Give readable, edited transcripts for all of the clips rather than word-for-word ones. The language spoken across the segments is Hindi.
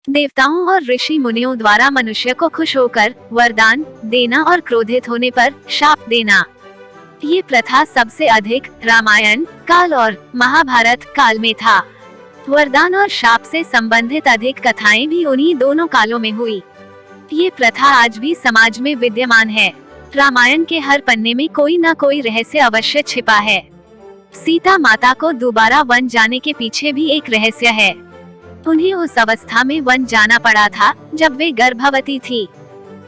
देवताओं और ऋषि मुनियों द्वारा मनुष्य को खुश होकर वरदान देना और क्रोधित होने पर शाप देना। ये प्रथा सबसे अधिक रामायण काल और महाभारत काल में था। वरदान और शाप से संबंधित अधिक कथाएं भी उन्हीं दोनों कालों में हुई। ये प्रथा आज भी समाज में विद्यमान है। रामायण के हर पन्ने में कोई न कोई रहस्य अवश्य छिपा है। सीता माता को दोबारा वन जाने के पीछे भी एक रहस्य है। उन्हें उस अवस्था में वन जाना पड़ा था जब वे गर्भवती थी।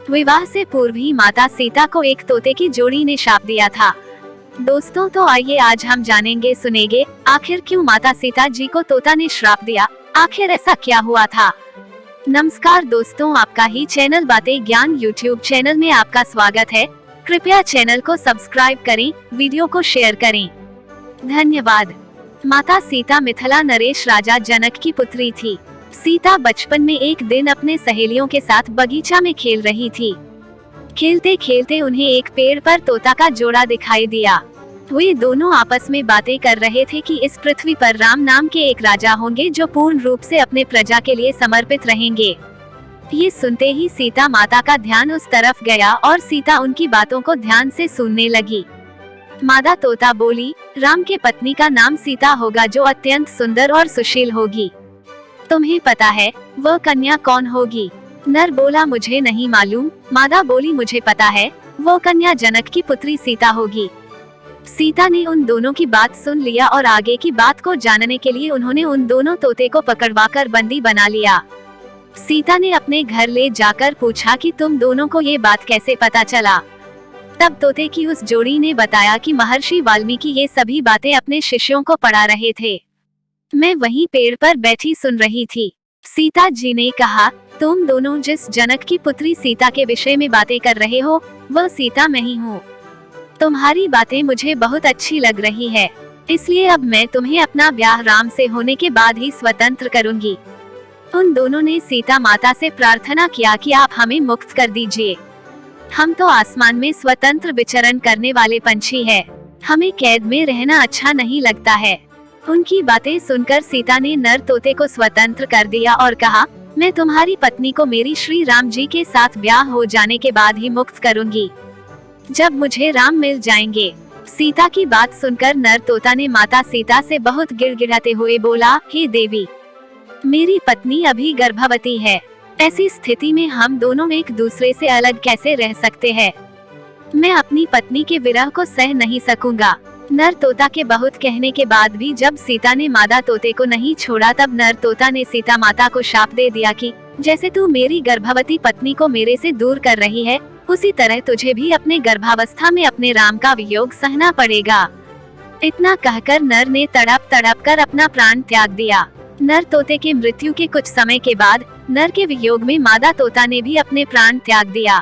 विवाह से पूर्व ही माता सीता को एक तोते की जोड़ी ने शाप दिया था। दोस्तों, तो आइए आज हम जानेंगे सुनेंगे आखिर क्यों माता सीता जी को तोता ने श्राप दिया, आखिर ऐसा क्या हुआ था। नमस्कार दोस्तों, आपका ही चैनल बातें ज्ञान यूट्यूब चैनल में आपका स्वागत है। कृपया चैनल को सब्सक्राइब करें, वीडियो को शेयर करें। धन्यवाद। माता सीता मिथिला नरेश राजा जनक की पुत्री थी। सीता बचपन में एक दिन अपने सहेलियों के साथ बगीचा में खेल रही थी। खेलते खेलते उन्हें एक पेड़ पर तोता का जोड़ा दिखाई दिया। वे दोनों आपस में बातें कर रहे थे कि इस पृथ्वी पर राम नाम के एक राजा होंगे जो पूर्ण रूप से अपने प्रजा के लिए समर्पित रहेंगे। ये सुनते ही सीता माता का ध्यान उस तरफ गया और सीता उनकी बातों को ध्यान से सुनने लगी। मादा तोता बोली, राम के पत्नी का नाम सीता होगा जो अत्यंत सुंदर और सुशील होगी। तुम्हें पता है वह कन्या कौन होगी? नर बोला, मुझे नहीं मालूम। मादा बोली, मुझे पता है, वो कन्या जनक की पुत्री सीता होगी। सीता ने उन दोनों की बात सुन लिया और आगे की बात को जानने के लिए उन्होंने उन दोनों तोते को पकड़वाकर बंदी बना लिया। सीता ने अपने घर ले जाकर पूछा कि तुम दोनों को ये बात कैसे पता चला। तब तोते की उस जोड़ी ने बताया कि महर्षि वाल्मीकि ये सभी बातें अपने शिष्यों को पढ़ा रहे थे। मैं वहीं पेड़ पर बैठी सुन रही थी। सीता जी ने कहा, तुम दोनों जिस जनक की पुत्री सीता के विषय में बातें कर रहे हो वह सीता मैं ही हूँ। तुम्हारी बातें मुझे बहुत अच्छी लग रही है, इसलिए अब मैं तुम्हें अपना ब्याह राम से होने के बाद ही स्वतंत्र करूंगी। उन दोनों ने सीता माता से प्रार्थना किया कि आप हमें मुक्त कर दीजिए। हम तो आसमान में स्वतंत्र विचरण करने वाले पंछी हैं। हमें कैद में रहना अच्छा नहीं लगता है। उनकी बातें सुनकर सीता ने नर तोते को स्वतंत्र कर दिया और कहा, मैं तुम्हारी पत्नी को मेरी श्री राम जी के साथ ब्याह हो जाने के बाद ही मुक्त करूंगी, जब मुझे राम मिल जाएंगे। सीता की बात सुनकर नर तोता ने माता सीता से बहुत गिड़गिड़ाते हुए बोला, हे देवी, मेरी पत्नी अभी गर्भवती है। ऐसी स्थिति में हम दोनों एक दूसरे से अलग कैसे रह सकते हैं? मैं अपनी पत्नी के विरह को सह नहीं सकूंगा। नर तोता के बहुत कहने के बाद भी जब सीता ने मादा तोते को नहीं छोड़ा, तब नर तोता ने सीता माता को शाप दे दिया कि जैसे तू मेरी गर्भवती पत्नी को मेरे से दूर कर रही है, उसी तरह तुझे भी अपने गर्भावस्था में अपने राम का वियोग सहना पड़ेगा। इतना कहकर नर ने तड़प तड़प कर अपना प्राण त्याग दिया। नर तोते के मृत्यु के कुछ समय के बाद नर के वियोग में मादा तोता ने भी अपने प्राण त्याग दिया।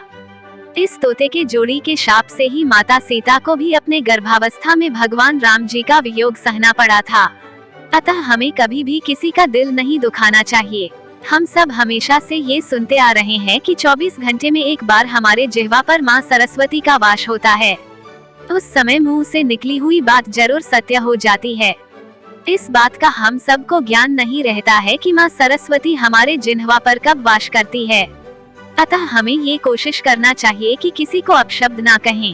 इस तोते के जोड़ी के शाप से ही माता सीता को भी अपने गर्भावस्था में भगवान राम जी का वियोग सहना पड़ा था। अतः हमें कभी भी किसी का दिल नहीं दुखाना चाहिए। हम सब हमेशा से ये सुनते आ रहे हैं कि 24 घंटे में एक बार हमारे जिह्वा पर माँ सरस्वती का वास होता है। उस समय मुंह से निकली हुई बात जरूर सत्य हो जाती है। इस बात का हम सबको ज्ञान नहीं रहता है कि माँ सरस्वती हमारे जिह्वा पर कब वास करती है। अतः हमें ये कोशिश करना चाहिए कि किसी को अपशब्द ना कहें।